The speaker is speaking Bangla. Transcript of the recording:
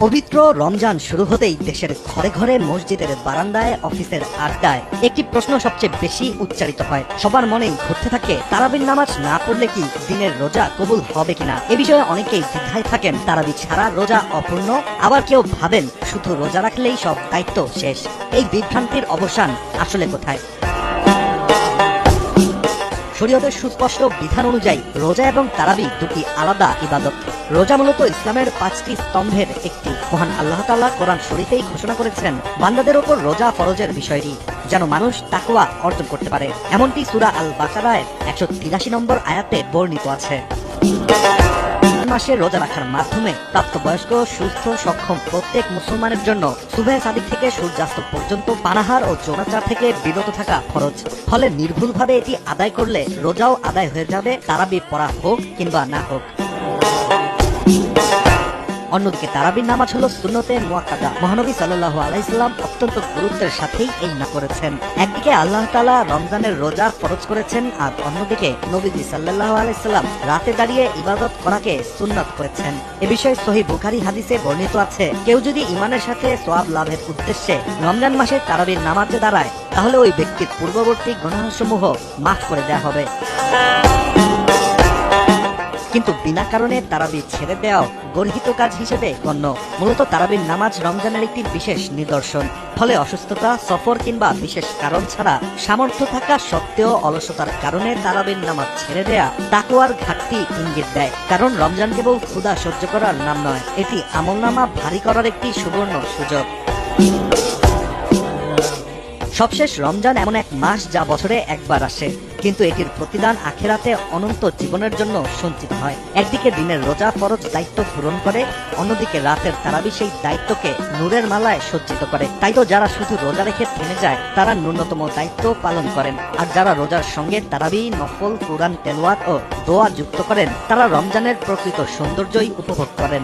পবিত্র রমজান শুরু হতেই দেশের ঘরে ঘরে, মসজিদের বারান্দায়, অফিসের আড্ডায় একটি প্রশ্ন সবচেয়ে বেশি উচ্চারিত হয়। সবার মনেই ঘুরতে থাকে, তারাবির নামাজ না পড়লে কি দিনের রোজা কবুল হবে কিনা। এ বিষয়ে অনেকেই দ্বিধায় থাকেন, তারাবি ছাড়া রোজা অপূর্ণ। আবার কেউ ভাবেন শুধু রোজা রাখলেই সব দায়িত্ব শেষ। এই বিভ্রান্তির অবসান আসলে কোথায়? শরীয়তের সুস্পষ্ট বিধান অনুযায়ী রোজা এবং তারাবি দুটি আলাদা ইবাদত। রোজা মূলত ইসলামের 5টি স্তম্ভের একটি। মহান আল্লাহ তাআলা কোরআন শরীফেই ঘোষণা করেছেন বান্দাদের ওপর রোজা ফরজের বিষয়টি, যেন মানুষ তাকওয়া অর্জন করতে পারে। এমনটি সূরা আল বাকারায় 183 নম্বর আয়াতে বর্ণিত আছে। মাসে রোজা রাখার মাধ্যমে প্রাপ্তবয়স্ক, সুস্থ, সক্ষম প্রত্যেক মুসলমানের জন্য সুবহে সাদিক থেকে সূর্যাস্ত পর্যন্ত পানাহার ও যৌনাচার থেকে বিরত থাকা ফরজ। ফলে নির্ভুলভাবে এটি আদায় করলে রোজাও আদায় হয়ে যাবে, তারাবি পড়া হোক কিংবা না হোক। অন্যদিকে তারাবির নামাজ হলো সুন্নতে মুআক্কাদা। মহানবী সাল্লাল্লাহু আলাইহি সাল্লাম অত্যন্ত গুরুত্বের সাথেই এই না করেছেন। একদিকে আল্লাহ তাআলা রমজানের রোজা ফরজ করেছেন, আর অন্যদিকে নবীজি সাল্লাল্লাহু আলাইহি সাল্লাম রাতে দাঁড়িয়ে ইবাদত করাকে সুন্নাত করেছেন। এ বিষয়ে সহিহ বুখারী হাদিসে বর্ণিত আছে, কেউ যদি ঈমানের সাথে সওয়াব লাভের উদ্দেশ্যে রমজান মাসে তারাবির নামাজে দাঁড়ায়, তাহলে ওই ব্যক্তির পূর্ববর্তী গুনাহসমূহ মাফ করে দেওয়া হবে। কিন্তু বিনা কারণে তারাবি ছেড়ে দেওয়াও গর্হিত কাজ হিসেবে গণ্য। মূলত তারাবির নামাজ রমজানের একটি বিশেষ নিদর্শন। ফলে অসুস্থতা, সফর কিংবা বিশেষ কারণ ছাড়া সামর্থ্য থাকা সত্ত্বেও অলসতার কারণে তারাবির নামাজ ছেড়ে দেয়া তাকওয়ার ঘাটতি ইঙ্গিত দেয়। কারণ রমজান কেবল ক্ষুধা সহ্য করার নাম নয়, এটি আমলনামা ভারী করার একটি সুবর্ণ সুযোগ। সবশেষ রমজান এমন এক মাস যা বছরে একবার আসে, কিন্তু এটির প্রতিদান আখিরাতে অনন্ত জীবনের জন্য সঞ্চিত হয়। একদিকে দিনের রোজা ফরজ দায়িত্ব পূরণ করে, অন্যদিকে রাতের তারাবি সেই দায়িত্বকে নূরের মালায় সজ্জিত করে। তাই তো যারা শুধু রোজা রেখে থেমে যায়, তারা ন্যূনতম দায়িত্ব পালন করেন, আর যারা রোজার সঙ্গে তারাবি, নফল, কুরআন তেলাওয়াত ও দোয়া যুক্ত করেন, তারা রমজানের প্রকৃত সৌন্দর্যই উপভোগ করেন।